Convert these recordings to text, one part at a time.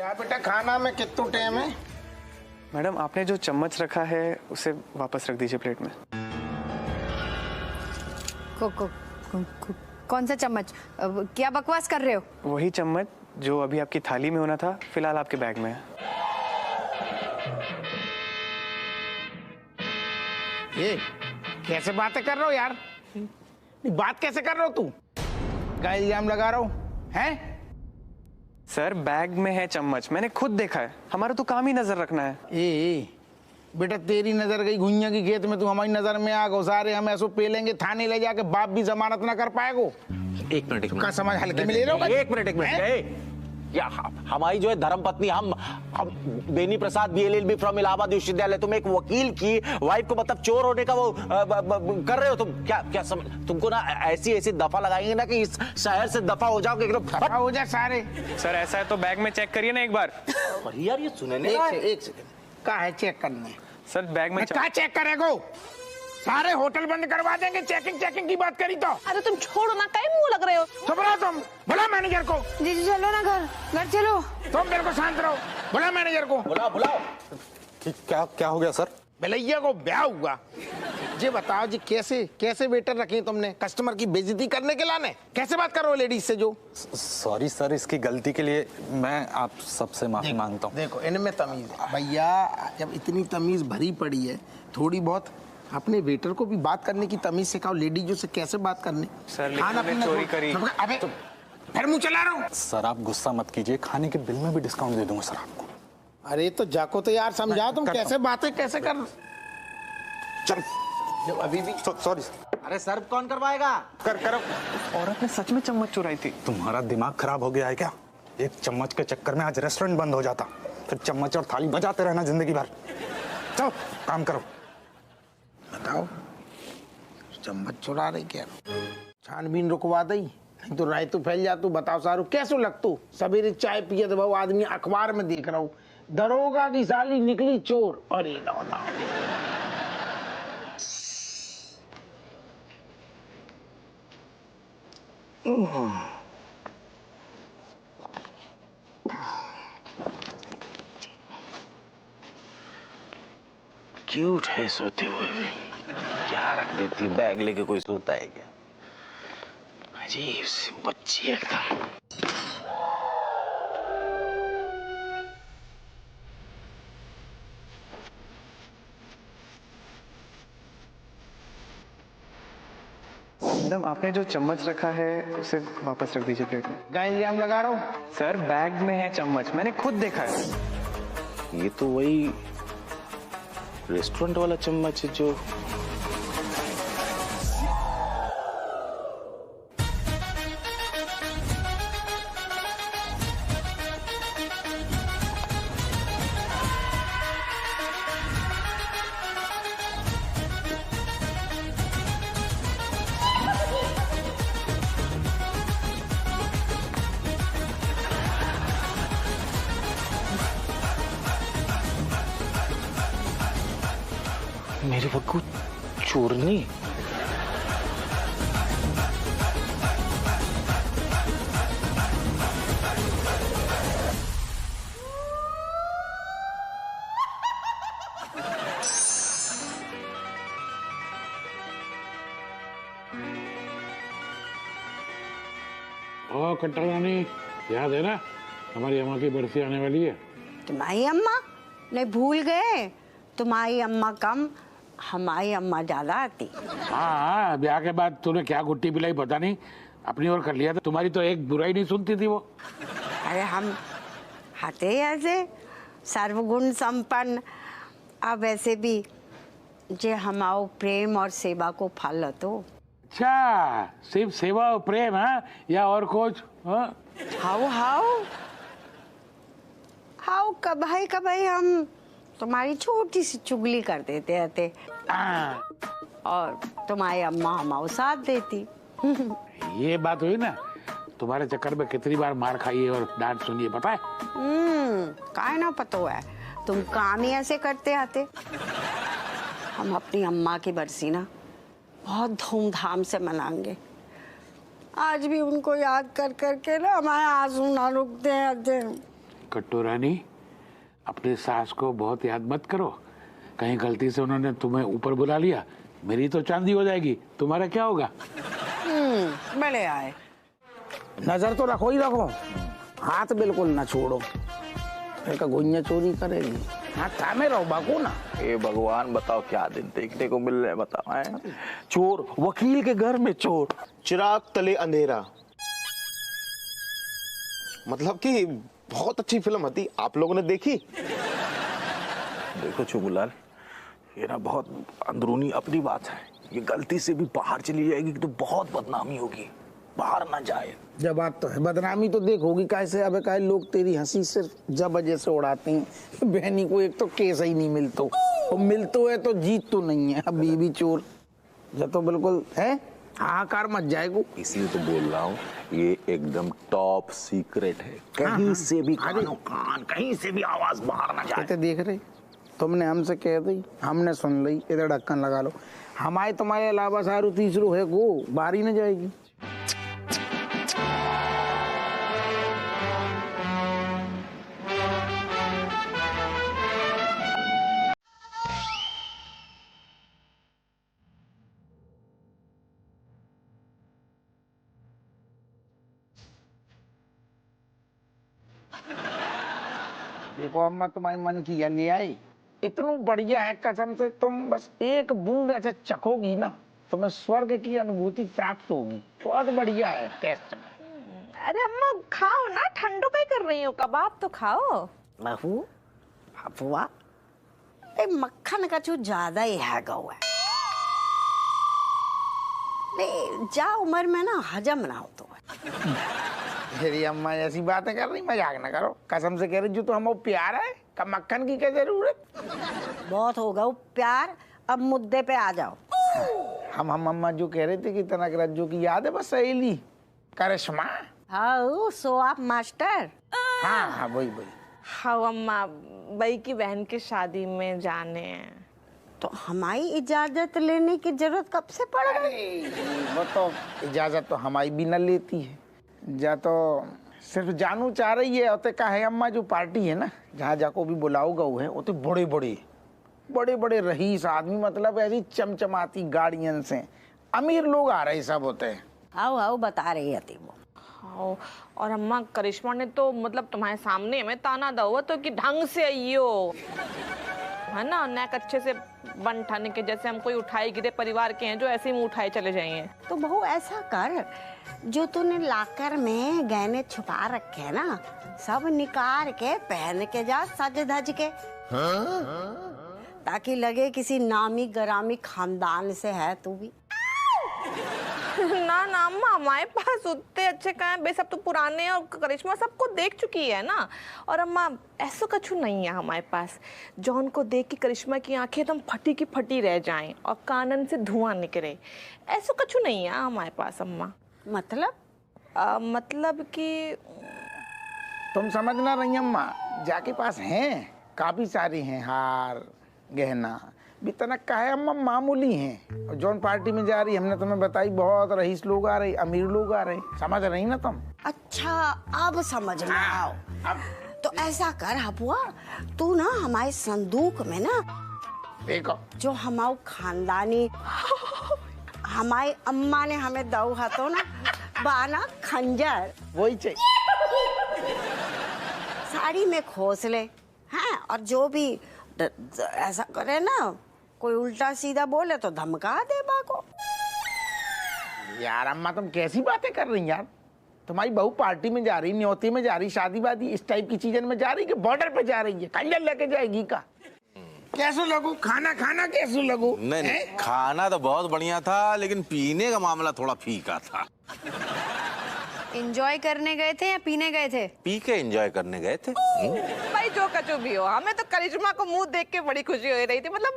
क्या बेटा खाना में कितना टाइम है? मैडम आपने जो चम्मच रखा है उसे वापस रख दीजिए प्लेट में। कौन सा चम्मच? क्या बकवास कर रहे हो? वही चम्मच जो अभी आपकी थाली में होना था, फिलहाल आपके बैग में है। ये कैसे बातें कर रहे हो यार? बात कैसे कर रहे हो तू? क्या इल्जाम लगा रहा हो हैं? सर बैग में है चम्मच, मैंने खुद देखा है। हमारा तो काम ही नजर रखना है। ए बेटा तेरी नजर गई घुइयां की खेत में, तू हमारी नजर में आ गो। सारे हम ऐसो पेलेंगे थाने ले जाके, बाप भी जमानत ना कर पाएगो। एक मिनट का समझ हल्के में ले रहे हो? एक मिनट या हमारी जो है धर्मपत्नी हम बेनी प्रसाद BLLB फ्रॉम इलाहाबाद विश्वविद्यालय, तुम एक वकील की वाइफ को मतलब चोर होने का वो कर रहे हो तुम। क्या तुमको ना ऐसी दफा लगाएंगे ना कि इस शहर से दफा हो जाओगे एकदम। दफा हो जाए सारे। सर ऐसा है तो बैग में चेक करिए ना एक बार। यार ये सुने एक सेकंड का है चेक करने? सर बैग में क्या चेक करेगो? सारे होटल बंद करवा देंगे चेकिंग की बात करी तो। अरे तुम छोड़ो ना, कहीं मुंह लग रहे हो। चुप रहो तुम। बुला मैनेजर को। जी चलो ना घर चलो। तुम मेरे को शांत रहो। बुला मैनेजर को। बुलाओ। क्या हो गया सर? भैया को ब्याह हुआ। जी बताओ जी, कैसे वेटर रखे तुमने? कस्टमर की बेइज्जती करने के लाने कैसे बात कर रहे हो लेडीज से? जो सॉरी सर, इसकी गलती के लिए मैं आप सबसे माफी मांगता हूँ। देखो इनमें तमीज है भैया, जब इतनी तमीज भरी पड़ी है, थोड़ी बहुत अपने वेटर को भी बात करने की तमीज सिखाओ। लेडीजों से कैसे बात करनी? सर खाना पीना चोरी करी। अबे फिर मुंह चला रहा हूँ। सर आप गुस्सा मत कीजिए, खाने के बिल में भी डिस्काउंट दे दूंगा सर आपको। अरे तो जाको तो यार समझाओ, तुम कैसे बातें कैसे कर। चल अभी भी सॉरी। अरे सर्व कौन करवाएगा? कर औरत ने सच में चम्मच चुराई थी। तुम्हारा दिमाग खराब हो गया है क्या? एक चम्मच के चक्कर में आज रेस्टोरेंट बंद हो जाता, फिर चम्मच और थाली बजाते रहना जिंदगी भर। चलो काम करो। बताओ चम्मच चुरा रही क्या? छानबीन रुकवा दी, नहीं तो राय तो फैल जा। तू बताओ सारू कैसे लगतू? सवेरे चाय पिए तो बहु आदमी अखबार में देख रहा हूँ, दरोगा की साली निकली चोर। अरे ना क्यूट है सोते हुए भी। क्या रख देती बैग लेके, कोई सोता है क्या? अजीब सी बच्ची एकदम। मैडम आपने जो चम्मच रखा है उसे वापस रख दीजिए प्लेट में। क्या इल्जाम लगा रहा हूँ? सर बैग में है चम्मच, मैंने खुद देखा है। ये तो वही रेस्टोरेंट वाला चम्मच है जो मेरे बग्गू चोरनी। ओ कट्टर रानी, याद है ना हमारी अम्मा की बरसी आने वाली है? तुम्हारी अम्मा? नहीं भूल गए? तुम्हारी अम्मा कम, हमारी अम्मा ज्यादा आती। हाँ, ब्याह के बाद तूने क्या गुट्टी पिलाई पता नहीं, अपनी ओर कर लिया था। तुम्हारी तो एक बुराई नहीं सुनती थी वो। अरे हम आते ऐसे सर्वगुण संपन्न। अब वैसे भी जे हमारो प्रेम और सेवा को फल तो। अच्छा, सिर्फ सेवा और प्रेम है या और कुछ? हाउ हाउ हाउ कभी हम तुम्हारी छोटी सी चुगली कर देते रहते और तुम्हारी अम्मा हमारे साथ देती। ये बात हुई ना, तुम्हारे चक्कर में कितनी बार मार खाई है और डांट सुनी है पता है? काय ना पता है, तुम काम ही ऐसे करते आते। हम अपनी अम्मा की बरसी ना बहुत धूमधाम से मनाएंगे। आज भी उनको याद कर करके ना हमारे आंसू ना रुकते हैं। कट्टू रानी, अपनी सास को बहुत याद मत करो। कहीं गलती से उन्होंने तुम्हें ऊपर बुला लिया, मेरी तो चांदी हो जाएगी, तुम्हारा क्या होगा? बड़े आए। नजर तो रखो ही रखो, हाथ बिल्कुल ना छोड़ो, एक गुइया चोरी करेगी। हाँ थामे रहो बाको ना। ए भगवान, बताओ क्या दिन देखने को मिल रहे हैं, बताओ हैं? चोर, वकील के घर में चोर, चिराग तले अंधेरा, मतलब कि बहुत अच्छी फिल्म थी, आप लोगों ने देखी? देखो चुगुलाल, ये ना बहुत अंदरूनी अपनी बात है, ये गलती से भी बाहर चली जाएगी तो बहुत बदनामी होगी, बाहर ना जाए। जब बात तो है, बदनामी तो देखोगी कैसे। अब क्या लोग तेरी हंसी सिर्फ जब वजह से उड़ाते हैं। बहनी को एक तो केस ही नहीं मिलतो, और मिलतो है तो जीत तो नहीं है। अब बीबी चोर जब तो बिल्कुल है, हाहाकार मच जाएगो। इसलिए तो बोल रहा हूँ, ये एकदम टॉप सीक्रेट है, कहीं से भी कान कहीं से भी आवाज बाहर ना जाए। कहते देख रहे, तुमने हमसे कह दी, हमने सुन ली, इधर ढक्कन लगा लो। हमारे तुम्हारे अलावा सारू तीसरो है को बारी न जाएगी। देखो अम्मा, तुम्हारे मन की या ले आई, इतना बढ़िया है कसम से। तुम बस एक बूंद ऐसे चखोगी ना, तुम्हें स्वर्ग की अनुभूति प्राप्त होगी। बहुत बढ़िया है टेस्ट में। अरे अम्मा खाओ ना, ठंडो क्या कर रही हो, कबाब तो खाओ। बहू, अफवा, मक्खन का जो ज्यादा ही है गौ है। जा उम्र में ना हजम ना हो तो मेरी अम्मा ऐसी बातें कर रही, मजाक ना करो। कसम से कह रही, जो तो हम प्यार है का मक्खन की क्या जरूरत। बहुत हो गया प्यार, अब मुद्दे पे आ जाओ। हम अम्मा जो कह रहे थे कि तनक रज्जो की याद है, बस सहेली करिश्मा। हाँ, सो आप मास्टर। हाँ हाँ वही वही। हाँ अम्मा, बई की बहन की शादी में जाने हैं। तो हमारी इजाजत लेने की जरूरत कब से पड़ गई? वो तो इजाजत तो हमारी भी न लेती है, जा तो सिर्फ जानू चाह रही है। और का है अम्मा, जो पार्टी है ना, जहाँ जाको भी बुलाओ गऊ है, वो तो बड़े बड़े रईस आदमी, मतलब ऐसी चमचमाती गाड़ियन से अमीर लोग आ रहे सब होते हैं। आओ आओ, बता रही थी वो। हाँ, और अम्मा करिश्मा ने तो मतलब तुम्हारे सामने हमें ताना दवा तो कि ढंग से आइयो, है ना, नेक अच्छे से बन ठाने के, जैसे हम कोई उठाए गिरे परिवार के हैं जो ऐसे ही मुंह उठाए चले जाएंगे। तो बहू ऐसा कर, जो तूने लाकर में गहने छुपा रखे हैं ना, सब निकाल के पहन के जा, सज धज के। ताकि लगे किसी नामी गरामी खानदान से है तू भी। ना ना अम्मा, हमारे पास उतने अच्छे कहाँ हैं, बे सब तो पुराने, और करिश्मा सबको देख चुकी है ना। और अम्मा ऐसा कछु नहीं है हमारे पास, जॉन को देख के करिश्मा की आंखें एकदम फटी की फटी रह जाएं और कानन से धुआं निकले, ऐसा कछु नहीं है हमारे पास अम्मा। मतलब? मतलब कि तुम समझ ना रही अम्मा, जाके पास हैं, काफी सारी हैं, हार गहना भी तनक का है अम्मा, मामूली हैं। और जौन पार्टी में जा रही, हमने तुम्हें बताई, बहुत रईस लोग आ रहे, अमीर लोग आ रहे, समझ रही ना तुम? अच्छा, अब समझ में आओ। तो ऐसा कर हपुआ, तू ना हमारे संदूक में ना देखो, जो हमारे खानदानी हमारी अम्मा ने हमें दऊ हतो ना, बाना खंजर वही चाहिए। साड़ी में खोस ले, हाँ, और जो भी ऐसा करे ना, कोई उल्टा सीधा बोले तो धमका दे बाको। यार अम्मा, तुम कैसी बातें कर रही यार? तुम्हारी बहू पार्टी में जा रही, न्योती में जा रही, शादी वादी इस टाइप की चीजन में जा रही, कि बॉर्डर पे जा रही है, खंजर लेके जाएगी का? कैसे लगू खाना कैसे लगू? नहीं, खाना तो बहुत बढ़िया था, लेकिन पीने का मामला थोड़ा फीका था। एंजॉय करने गए थे या पीने गए थे? पी के एंजॉय करने गए थे। भाई जो कचो भी हो, हमें तो करिश्मा को मुंह देख के बड़ी खुशी हो रही थी, मतलब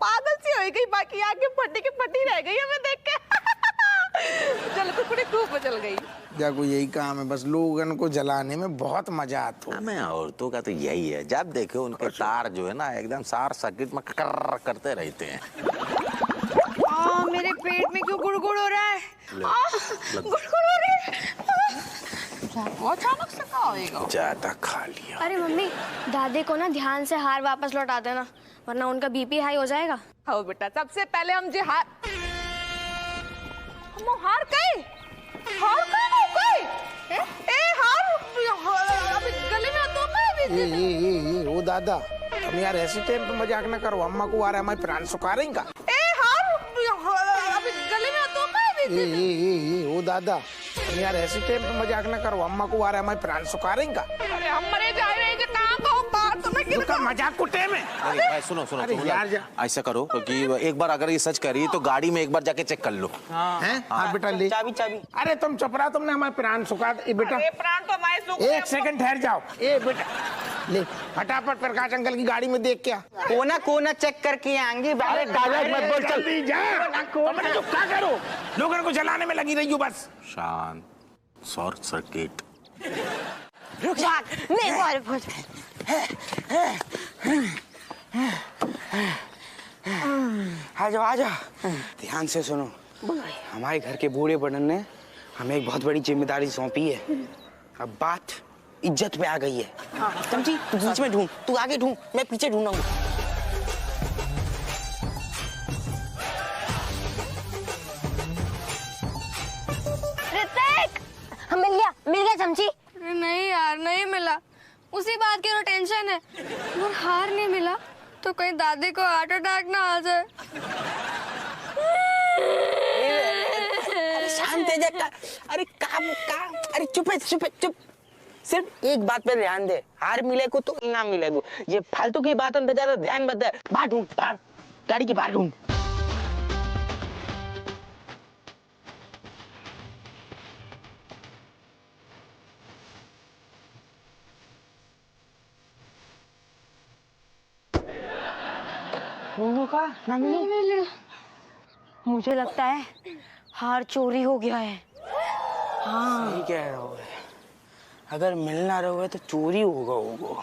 पागल सी हो गई, बाकी आगे फटी की फटी रह गई हमें देख के। चल तो पूरी खूब चल गई। देखो यही काम है, बस लोगन को जलाने में बहुत मजा आता है। हमें औरतों का तो यही है, जब देखो उनके तार जो है ना एकदम शार्ट सर्किट में कर करते रहते हैं। मेरे पेट में क्यों गुड़गुड़ हो रहा है? गुड़गुड़ हो रही है। वो अचानक से कहा होएगा? ज्यादा खा लिया। अरे मम्मी, दादी को ना ध्यान से हार वापस लौटा देना, वरना उनका बीपी हाई हो जाएगा। हाँ बेटा, सबसे पहले हम जो हार गए, हार गए। ए हार अभी गले में तो मैं ओ दादा, तुम यार ऐसे टाइम पे मजाक ना करो, अम्मा को आ रहा है हमारे प्राण सुखा रही का। ए हार अभी गले में तो मैं ओ दादा, तुम यार ऐसे टाइम पे मजाक ना करो, अम्मा को आ रहा है हमारे प्राण सुखा रही का। अरे हम मरे जा रहे हैं कि कहां को बात तुम्हें तो का मजाक को टाइम है। अरे भाई सुनो सुनो, अरे यार ऐसा करो कि एक बार अगर ये सच कह रही है तो गाड़ी में एक बार जाके चेक कर लो। हैं? हाँ बेटा ले चाबी। अरे तुम चुप रहा, तुमने हमारे प्राण सुखा दे बेटा। प्राण तो हमारे सुख एक सेकंड ठहर जाओ। ए बेटा ले फटाफट प्रकाश अंकल की गाड़ी में देख क्या कोना चेक करके आएंगे। अरे डायलॉग मत बोल, जल्दी जा। तुमने चुप क्या करो, लोगों को जलाने में लगी रही हो बस। शांत, शॉर्ट सर्किट। रुक जा, नहीं आ जाओ। ध्यान से सुनो, हमारे घर के बूढ़े बड़न ने हमें एक बहुत बड़ी जिम्मेदारी सौंपी है। अब बात इज्जत पे आ गई है, समझी? तू बीच में ढूंढ, तू आगे ढूंढ, मैं पीछे ढूंढूंगा। ऋतिक, मिल गया चमची। अरे नहीं यार, नहीं मिला। उसी बात की तो टेंशन है, और हार नहीं मिला तो कहीं दादी को हार्ट अटैक ना आ जाए। अरे शांत है जा। अरे काम अरे चुप। सिर्फ एक बात पे ध्यान दे, हार मिले को तो इनाम मिले को। ये फालतू की बातों पे ज्यादा ध्यान मत दे। बाहर ढूंढ, बाहर गाड़ी के बाहर ढूंढ। मुझे लगता है हार चोरी हो गया है। हाँ सही कह रहा हो, अगर मिलना रहो तो चोरी होगा।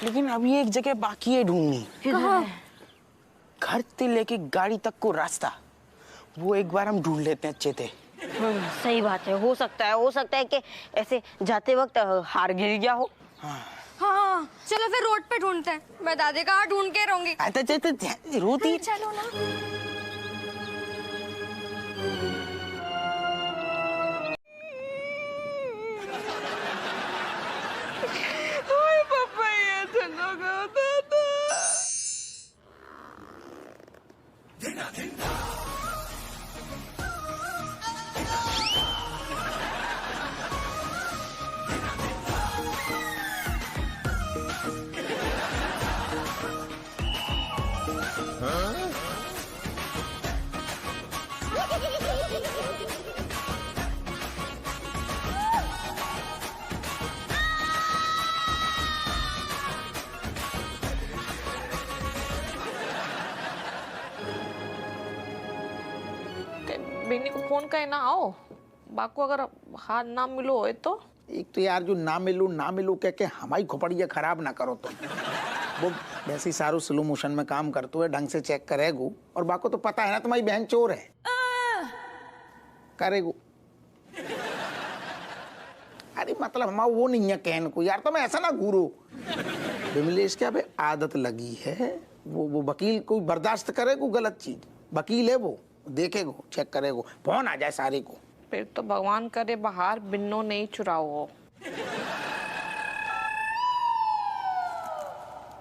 लेकिन अभी एक जगह बाकी है ढूंढनी। कहाँ? घर से लेके गाड़ी तक को रास्ता, वो एक बार हम ढूंढ लेते हैं अच्छे से। सही बात है, हो सकता है कि ऐसे जाते वक्त हार गिर गया हो। हाँ, चलो फिर रोड पे ढूंढते हैं। मैं दादी का हार ढूंढ के रहूंगी। रोती चलो ना। पापा ये चलो दादा। बेनी को फोन करे ना आओ, बाको अगर हाथ ना मिलो है तो। एक तो यार जो ना मिलो कह के हमारी खोपड़िया खराब ना करो तुम। वो वैसे ही सारू स्लो मोशन में काम करते हुए ढंग से चेक करेगो, और बाको तो पता है ना तुम्हारी बहन चोर है, करेगो। अरे मतलब हमारा वो नहीं है कहने को यार, तुम ऐसा ना घूरो। विमलेश क्या बे आदत लगी है, वो वकील को बर्दाश्त करेगो गलत चीज, वकील है वो, देखेगो चेक करेगो, फोन आ जाए सारे को। फिर तो भगवान करे बाहर बिन्नो नहीं चुराओ हो।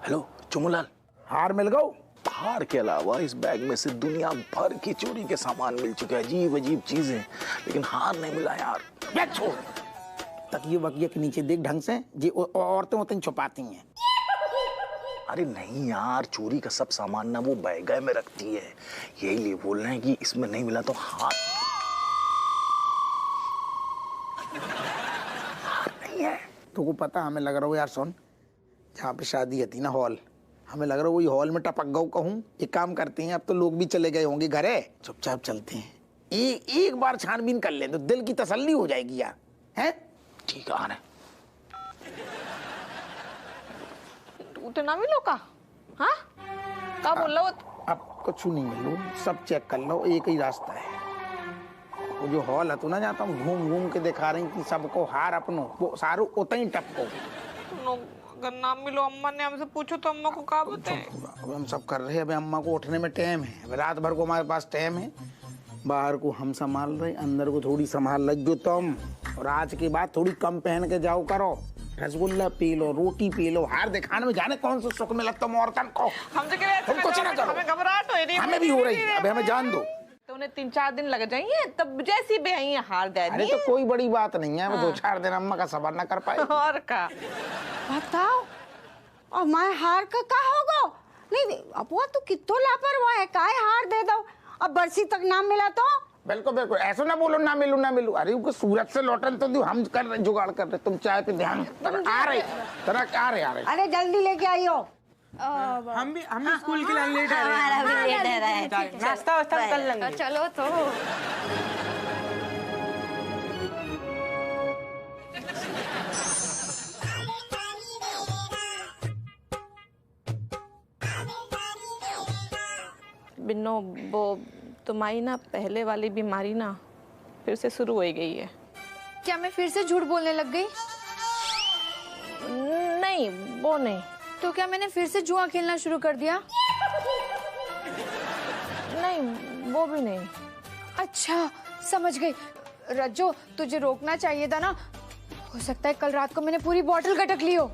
हेलो चुमुलाल, हार मिल गो? हार के अलावा इस बैग में से दुनिया भर की चोरी के सामान मिल चुके हैं, अजीब चीजें, लेकिन हार नहीं मिला यार। बैग छोड़, तकिए वकिए के नीचे देख ढंग से, जी औरतें होती छुपाती हैं। अरे नहीं यार, चोरी का सब सामान ना वो बैग में रखती है, यही लिए बोल रहे हैं कि इसमें नहीं मिला तो हार नहीं है। तो को पता हमें लग रहा हो यार, सुन, जहाँ पे शादी थी ना हॉल, हमें लग रहा है वही हॉल में टपक गऊ कहूँ। एक काम करते हैं, अब तो लोग भी चले गए होंगे घरे, चुपचाप चलते हैं, एक बार छानबीन कर ले तो दिल की तसल्ली हो जाएगी यार। हैं? ठीक है, आ रहे। उते ना मिलो का? हाँ? का बोल लो? अब कुछ नहीं मिलो, सब चेक कर लो, एक ही रास्ता है। वो जो हॉल है तो ना जाता हूँ घूम घूम के दिखा रही कि सबको हार अपनो वो सारू उतना ही टपको। अगर ना मिलो अम्मा ने हमसे पूछो तो अम्मा को क्या बताएं? अब हम सब कर रहे हैं, अभी अम्मा को उठने में टाइम है, अभी रात भर को हमारे पास टाइम है। बाहर को हम संभाल रहे, अंदर को थोड़ी संभाल लग जो तुम। और आज के बाद थोड़ी कम पहन के जाओ करो, रसगुल्ला पी लो, रोटी पी लो, हार दिखाने में जाने कौन सा सुख मिला तुम औरतन को। हम तो कह रहे तुम कुछ ना करो, हमें घबराहट हो रही, हमें भी हो रही है, अभी हमें जान दो। तो उन्हें 3-4 दिन लग जाएंगे तब जैसी भी आई है हार दे अरे तो कोई बड़ी बात नहीं है, 2-4 दिन अम्मा का सबर ना कर पाए। और का बताओ और मैं हार का होगा? नहीं अब वो तो कितो लापरवाह है, काय हार दे दो, अब बरसी तक ना मिला तो। बिल्कुल बिल्कुल ऐसा ना बोलो ना मिलू ना मिलू। अरे वो सूरत से लौटन तो हम कर रहे जुगाड़ कर रहे, तुम चाय पे ध्यान आ रहे आ रहे। अरे जल्दी लेके आइयो। हम भी स्कूल के लिए लेट आ रहे हैं। हमारा भी लेट है रहा है। नाश्ता वास्ता कर लेंगे। चलो तो बिन्नो वो तुम्हारी ना पहले वाली बीमारी ना फिर से शुरू हो गई है। क्या मैं फिर से झूठ बोलने लग गई? नहीं वो नहीं। तो क्या मैंने फिर से जुआ खेलना शुरू कर दिया? नहीं वो भी नहीं। अच्छा समझ गई। रज्जो तुझे रोकना चाहिए था ना, हो सकता है कल रात को मैंने पूरी बॉटल गटक ली हो।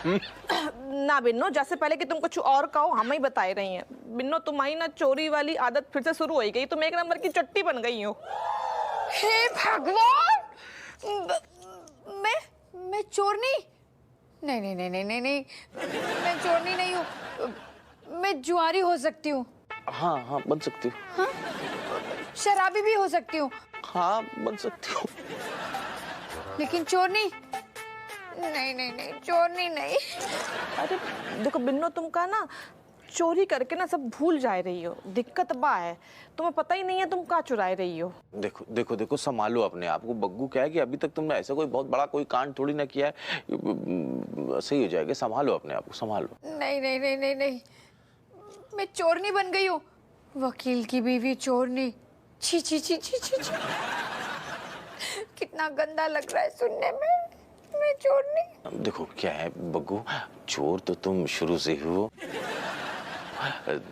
ना बिन्नो, जैसे पहले कि तुम कुछ और कहो हम ही बता रही हैं। बिन्नो तुम्हारी ना चोरी वाली आदत फिर से शुरू हो गई, तुम एक नंबर की चट्टी बन गई हो। हे भगवान, मैं चोरनी नहीं नहीं नहीं नहीं नहीं नहीं, मैं चोरनी नहीं हूँ, मैं जुआरी हो सकती हूँ। हाँ हाँ बन सकती हूँ। हाँ? शराबी भी हो सकती हूँ। हाँ बन सकती हूँ। लेकिन चोरनी नहीं नहीं नहीं, चोरनी नहीं। अरे देखो बिन्नो, तुम का ना चोरी करके ना सब भूल जा रही हो, दिक्कत बा है, तुम्हें पता ही नहीं है तुम क्या चुरा रही हो। देखो देखो देखो संभालो अपने आप को। बग्गू क्या है कि अभी तक तुमने ऐसा कोई बहुत बड़ा कोई कांड थोड़ी ना किया है, सही हो जाएगा। संभालो अपने आप को, संभालो। नहीं नहीं नहीं नहीं नहीं, मैं चोरनी बन गई हूँ, वकील की बीवी चोरनी। छी छी छी छी छी छी, कितना गंदा लग रहा है सुनने में, मैं चोरनी। देखो क्या है बग्गू, चोर तो तुम शुरू से ही हो।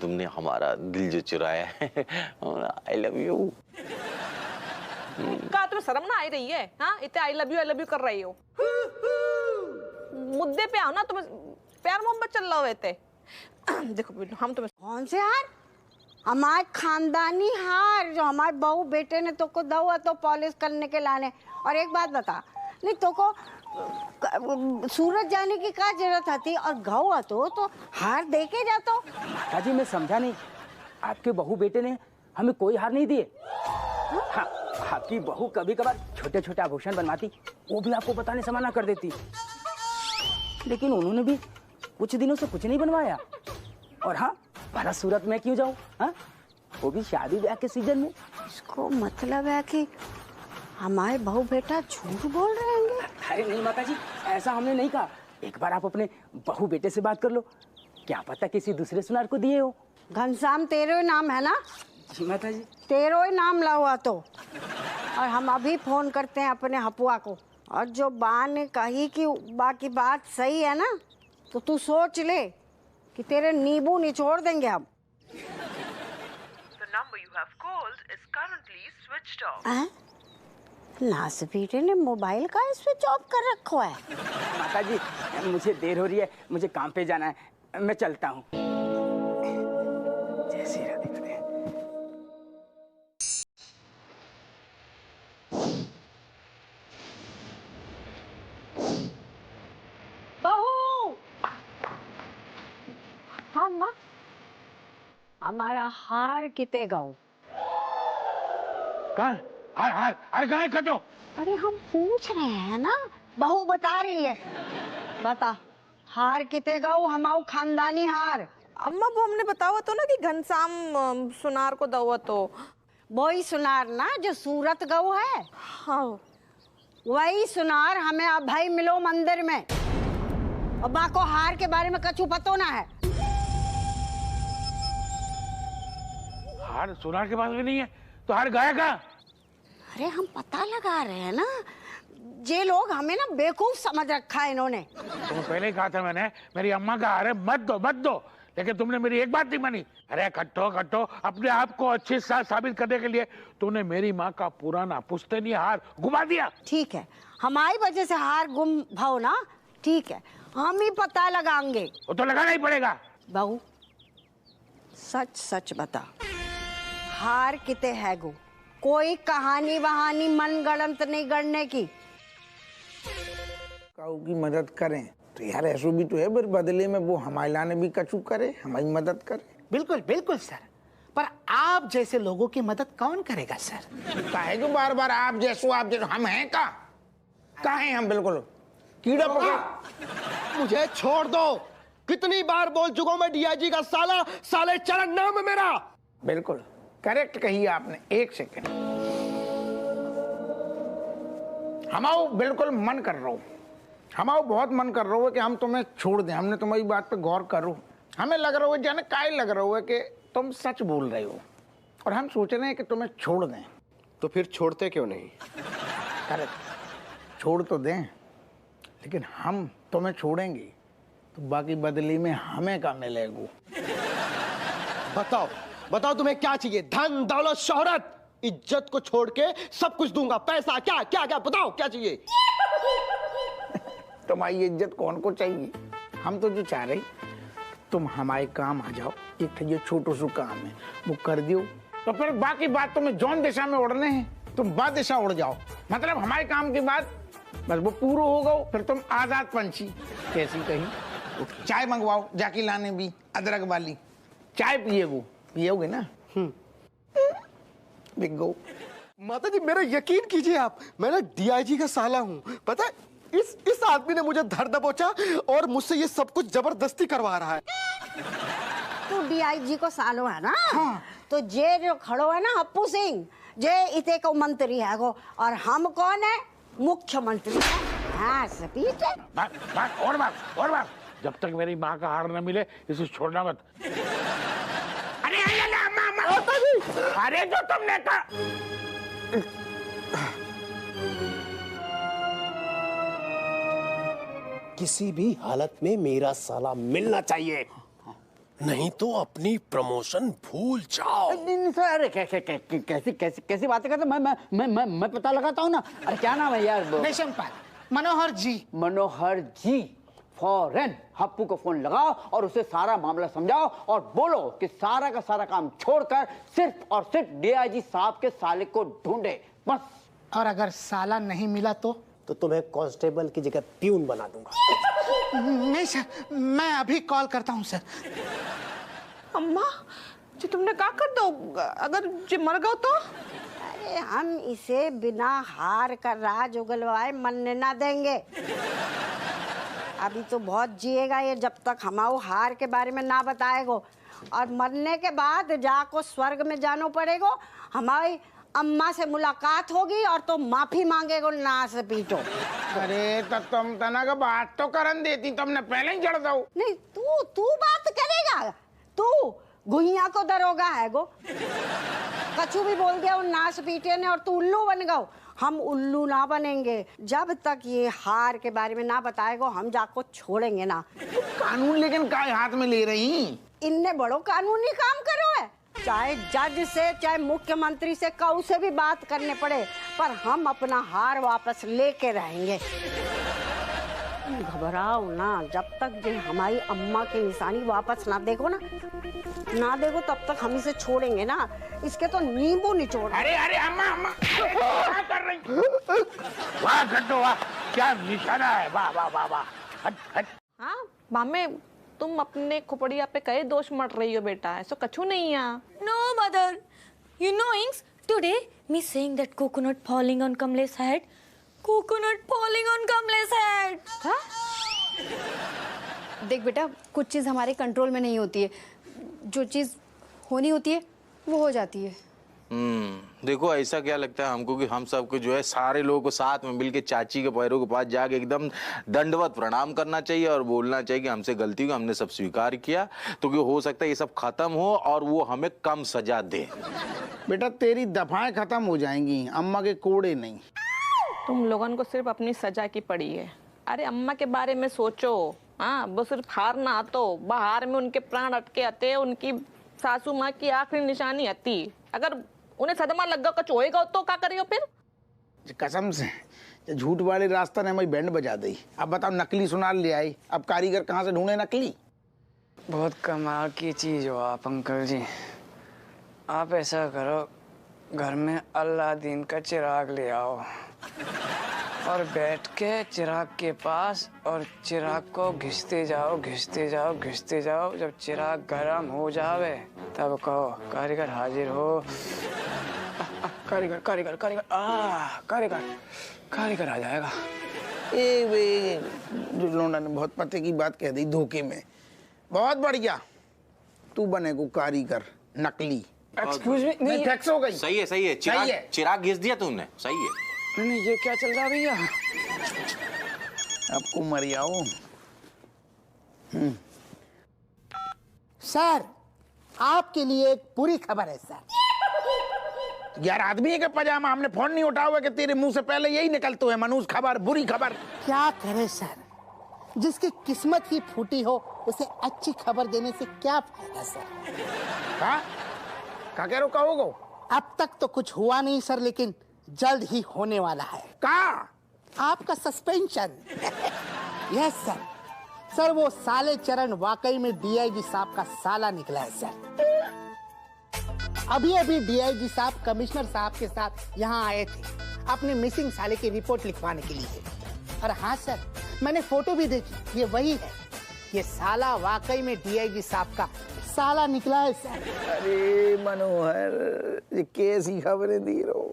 तुमने हमारा दिल जो चुराया है, आई लव यू। क्या तुम्हें शर्म ना आ रही है? हाँ इतने आई लव यू कर रही हो। मुद्दे पे आओ ना, तुम्हें प्यार मोहब्बत चल रहा हो इतने। देखो हम तुम्हें कौन से हार? हमारे खानदानी हार जो हमारे बहू बेटे ने तो को दवा तो पॉलिश करने के लाने। और एक बात बता, नहीं तो को सूरत जाने की क्या जरूरत थी, और गवा तो हार दे के जातो। माताजी मैं समझा नहीं, आपके बहू बेटे ने हमें कोई हार नहीं दिए। हाँ, आपकी बहू कभी कभार छोटे छोटे आभूषण बनवाती, वो भी आपको बताने से मना कर देती, लेकिन उन्होंने भी कुछ दिनों से कुछ नहीं बनवाया। और हाँ, भला सूरत में क्यों जाऊं? हाँ, वो भी शादी ब्याह के सीजन में। इसको मतलब है कि हमारे बहू बेटा झूठ बोल रहे होंगे। अरे नहीं माताजी, ऐसा हमने नहीं कहा। एक बार आप अपने बहू बेटे से बात कर लो, क्या पता किसी दूसरे सुनार को दिए हो। घनश्याम तेरे ही नाम है ना? जी माताजी। तेरो ही नाम ला हुआ तो। और हम अभी फोन करते हैं अपने हपुआ को, और जो बा ने कही कि बाकी बात सही है ना, तो तू सोच ले कि तेरे नींबू निचोड़ देंगे हम। नास बेटे ने मोबाइल का स्विच ऑफ कर रखा है। माताजी मुझे देर हो रही है, मुझे काम पे जाना है, मैं चलता हूँ। जय श्री राधे। बहू, हम हमारा हार किते गाओ? कहाँ? हार हार कहाँ कटो? अरे हम पूछ रहे हैं ना, बहू बता रही है। बता, हार किते गाओ? हमारा खानदानी हार। अम्मा वो हमने बताया तो ना कि घनश्याम सुनार को दवा तो। वही सुनार ना जो सूरत गऊ है? हाँ वही सुनार हमें अब भाई मिलो मंदिर में, और बाको हार के बारे में कछु पतो ना है। हार सुनार के पास भी नहीं है, तो हार गाया कहाँ? अरे हम पता लगा रहे हैं ना, ये लोग हमें ना बेवकूफ समझ रखा है इन्होंने। तुम्हें पहले ही कहा था मैंने, मेरी अम्मा का हार है मत दो, लेकिन तुमने मेरी एक बात नहीं मानी। अरे कट्टो अपने आप को अच्छे साथ साबित करने के लिए तूने मेरी माँ का पुराना पुश्तैनी हार घुमा दिया। ठीक है, हमारी वजह से हार गुम भाव ना, ठीक है, हम ही पता लगाएंगे। वो तो लगाना ही पड़ेगा। बहू सच सच बता, हार किते है गो? कोई कहानी वहानी मन गढ़ंत नहीं गढ़ने की। काऊ की मदद करें तो यार ऐसो भी तो है, पर बदले में वो हमारे लाने भी कछु करे, हमारी मदद करे। बिल्कुल बिल्कुल सर, पर आप जैसे लोगों की मदद कौन करेगा सर? काहे जो बार बार आप जैसो हम हैं कहाँ हैं हम? बिल्कुल कीड़ा पकड़। मुझे छोड़ दो, कितनी बार बोल चुका हूं मैं डीआईजी का साला, साले चरण नाम है मेरा। बिल्कुल करेक्ट कही आपने। एक सेकंड, हमारा बिल्कुल मन कर रहा हूँ, हमारा बहुत मन कर रहा है कि हम तुम्हें छोड़ दें। हमने तुम्हारी बात पे गौर करो, हमें लग रहा है जाने काय लग रहा है कि तुम सच बोल रहे हो, और हम सोच रहे हैं कि तुम्हें छोड़ दें। तो फिर छोड़ते क्यों नहीं? करेक्ट, छोड़ तो दें, लेकिन हम तुम्हें छोड़ेंगे तो बाकी बदली में हमें क्या मिलेगा? बताओ बताओ तुम्हें क्या चाहिए? धन दौलत शोहरत? इज्जत को छोड़ के सब कुछ दूंगा, पैसा क्या क्या क्या बताओ क्या चाहिए? तुम्हारी इज्जत कौन को चाहिए? हम तो जो चाह रहे तुम हमारे काम आ जाओ, एक ये छोटो सो काम है वो कर दियो, तो फिर बाकी बात तुम्हें जौन दिशा में उड़ने हैं तुम बाद दिशा उड़ जाओ। मतलब हमारे काम के बाद बस वो पूरा हो गो, फिर तुम आजाद पंछी। कैसी कही? चाय मंगवाओ जाके लाने भी, अदरक वाली चाय पियोगे ना? बिक गो। माता जी मेरा यकीन कीजिए आप, मैं ना डीआईजी का साला हूँ। पता है इस आदमी ने मुझे धर दबोचा और मुझसे ये सब कुछ जबरदस्ती करवा रहा है। तू डीआईजी को सालो है ना? हाँ। तो जे जो खड़ो है ना हप्पू सिंह, जे इते को मंत्री है गो, और हम कौन है? मुख्यमंत्री। हाँ स्पीच है। और बात, जब तक मेरी माँ का हार न मिले इसे छोड़ना मत। अरे अरे जो तुमने कहा, किसी भी हालत में मेरा साला मिलना चाहिए, नहीं तो अपनी प्रमोशन भूल जाओ। नहीं सर, कैसी बातें करते? मैं पता लगाता हूँ ना। अरे क्या नाम है यार? रेशमपाल, मनोहर जी। फौरन हप्पू को फोन लगाओ और उसे सारा मामला समझाओ और बोलो कि सारा का सारा काम छोड़कर सिर्फ और सिर्फ डीआईजी साहब के साले को ढूंढे, बस। और अगर साला नहीं मिला तो तुम्हें कांस्टेबल की जगह प्यून बना दूंगा। नहीं सर, मैं अभी कॉल करता हूँ सर। अम्मा जी तुमने क्या कर दो अगर जी मर गओ तो? अरे हम इसे बिना हार का राज उगलवाए मरने ना देंगे। अभी तो बहुत जिएगा ये, जब तक हमारे हार के बारे में ना बताएगो, और मरने के बाद जाको स्वर्ग में जानो पड़ेगो। हमारी अम्मा से मुलाकात होगी और तो माफी मांगेगो ना से पीटो। अरे तो तुम तना का बात तो करन देती, तुमने पहले ही जड़ दो। नहीं तू बात करेगा? तू गुहिया को दरोगा है गो, कछु भी बोल दिया नाच पीटे ने और तू उल्लू बन गओ। हम उल्लू ना बनेंगे, जब तक ये हार के बारे में ना बताएगो हम जाको छोड़ेंगे ना। कानून लेकिन काय हाथ में ले रही? इनने बड़ो कानूनी काम करो है, चाहे जज से चाहे मुख्यमंत्री से कऊ से भी बात करने पड़े, पर हम अपना हार वापस लेके रहेंगे। घबराओ ना, जब तक जो हमारी अम्मा की निशानी वापस ना देखो तब तक हम इसे छोड़ेंगे ना। इसके तो नींबू निचोड़। अरे अम्मा क्या कर रही? वाह गड्ढो वाह, क्या निशाना है, वाह वाह वाह वाह। हट। हाँ मामे, तुम अपने खोपड़िया पे कई दोष मट रही हो बेटा, ऐसा कछु नहीं है। No mother, you know Ings, today me saying that coconut falling on Kamle's head. Coconut falling on Kamle's head. हाँ? देख बेटा, कुछ चीज़ हमारे कंट्रोल में नहीं होती है, जो चीज़ होनी होती है वो हो जाती है। देखो ऐसा क्या लगता है हमको कि हम सबको जो है सारे लोगों को साथ में मिलके चाची के पैरों के पास जाके एकदम दंडवत प्रणाम करना चाहिए और बोलना चाहिए कि हमसे गलती हुई, हमने सब स्वीकार किया, तो कि हो सकता है ये सब खत्म हो और वो हमें कम सजा दे। बेटा तेरी दफाएं खत्म हो जाएंगी, अम्मा के कोड़े नहीं। तुम लोगों को सिर्फ अपनी सजा की पड़ी है। अरे अम्मा के बारे में सोचो। हाँ, वो सिर्फ हार ना आतो, बाहर में उनके प्राण अटके आते, उनकी सासू माँ की आखिरी निशानी आती। अगर उन्हें सदमा लग गया, कुछ होएगा तो क्या करियो फिर? कसम से झूठ वाले रास्ता ने हमारी बैंड बजा दी। अब बताओ नकली सुनार ले आई, अब कारीगर कहाँ से ढूंढे नकली? बहुत कमाल की चीज हो आप अंकल जी। आप ऐसा करो, घर में अल्लादीन का चिराग ले आओ और बैठ के चिराग के पास और चिराग को घिसते जाओ, घिसते जाओ, घिसते जाओ। जब चिराग गर्म हो जावे तब कहो कारीगर हाजिर हो। कारीगर कारीगर कारीगर कारीगर कारीगर आ जाएगा। जो लोना ने बहुत पते की बात कह दी धोखे में। बहुत बढ़िया, तू बनेगो कारीगर नकली। एक्सक्यूज मी, नहीं फिक्स हो गई। सही है, सही है। चिराग घिस दिया तुमने, सही है। नहीं, ये क्या चल रहा भैया? आपको मरियाओ। सर, आपके लिए एक बुरी खबर है सर। यार आदमी है क्या पजामा? हमने फोन नहीं उठाया हुआ कि तेरे मुंह से पहले यही निकलते है मनूस खबर, बुरी खबर। क्या करे सर, जिसकी किस्मत ही फूटी हो उसे अच्छी खबर देने से क्या फायदा सर? क्या कह रहे हो, कहोगो? अब तक तो कुछ हुआ नहीं सर, लेकिन जल्द ही होने वाला है। आपका सस्पेंशन। Yes sir. सर वो साले चरण वाकई में डीआईजी साहब का साला निकला है सर। अभी अभी डीआईजी साहब कमिश्नर साहब के साथ यहाँ आए थे अपने मिसिंग साले की रिपोर्ट लिखवाने के लिए। और हाँ सर, मैंने फोटो भी देखी, ये वही है। ये साला वाकई में डीआईजी साहब का साला निकला है सर। अरे मनोहर, ये कैसी खबरें दी रहो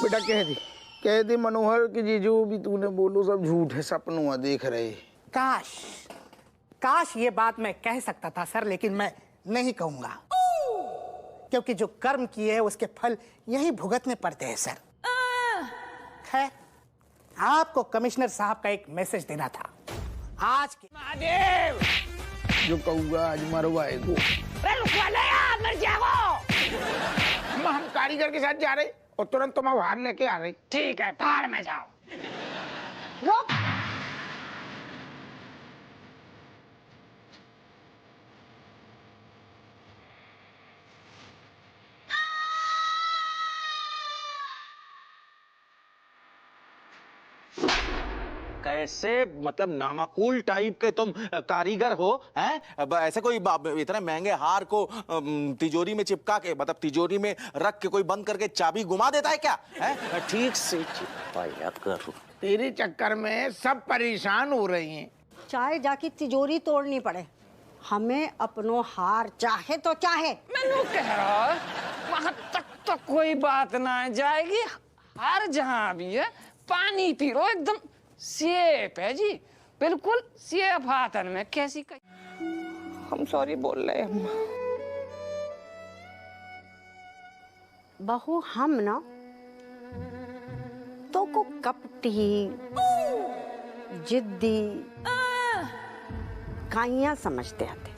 बेटा। कह दे मनोहर कि जी जो भी तूने बोलो सब झूठ है, सपनों देख रहे। काश ये बात मैं कह सकता था सर, लेकिन मैं नहीं कहूंगा, क्योंकि जो कर्म किए हैं उसके फल यही भुगतने पड़ते हैं सर। खैर, आपको कमिश्नर साहब का एक मैसेज देना था। आज के महादेव जो कहूँगा आज मरवाएगो। हम कारीगर के साथ जा रहे और तुरंत तुम बाहर लेके आ रही। ठीक है, बाहर में जाओ। कैसे मतलब नामाकूल टाइप के तुम कारीगर हो हैं? ऐसे कोई इतने महंगे हार को तिजोरी में चिपका के, मतलब तिजोरी में रख के कोई बंद करके चाबी घुमा देता है क्या? हैं? ठीक से चिपकाया करो। तेरे चक्कर में सब परेशान हो रही हैं। चाहे जाके तिजोरी तोड़नी पड़े, हमें अपनों हार चाहे तो चाहे। मैंने कह रहा वहां तक तो कोई बात ना जाएगी। हार जहां भी है पानी पी लो, एकदम सेफ है जी, बिल्कुल सेफ हाथन में। कैसी हम सॉरी बोल रहे हैं। बहू हम ना तो को कपटी जिद्दी काइयां समझते आते,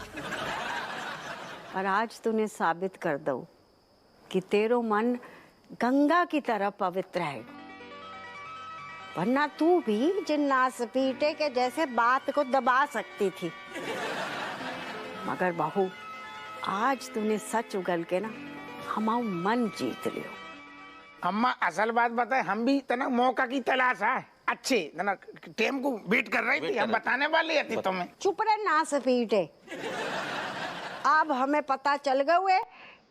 पर आज तूने साबित कर दो कि तेरो मन गंगा की तरह पवित्र है। वरना तू भी जिन्नास पीटे के जैसे बात को दबा सकती थी। मगर बहू, आज तूने सच उगल के ना हमारा मन जीत लियो। अम्मा असल बात बताए, हम भी तना मौका की तलाश है, अच्छे तना टेम को वेट कर रही थी, हम बताने वाले थे तुम्हें। चुप रहे नास पीटे। अब हमें पता चल गए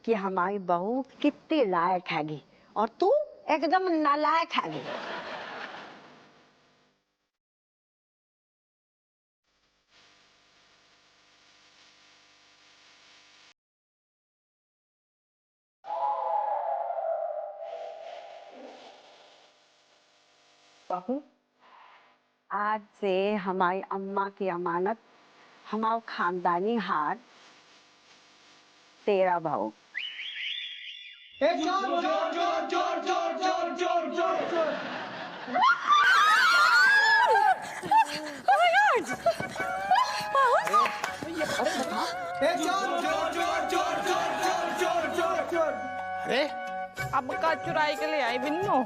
कि हमारी बहू कितनी लायक हैगी और तू एकदम नालायक हैगी। बहू, आज से हमारी अम्मा की अमानत, हमारा खानदानी हार तेरा भाव। अरे अब का चुराई के लिए आई बिन्नो।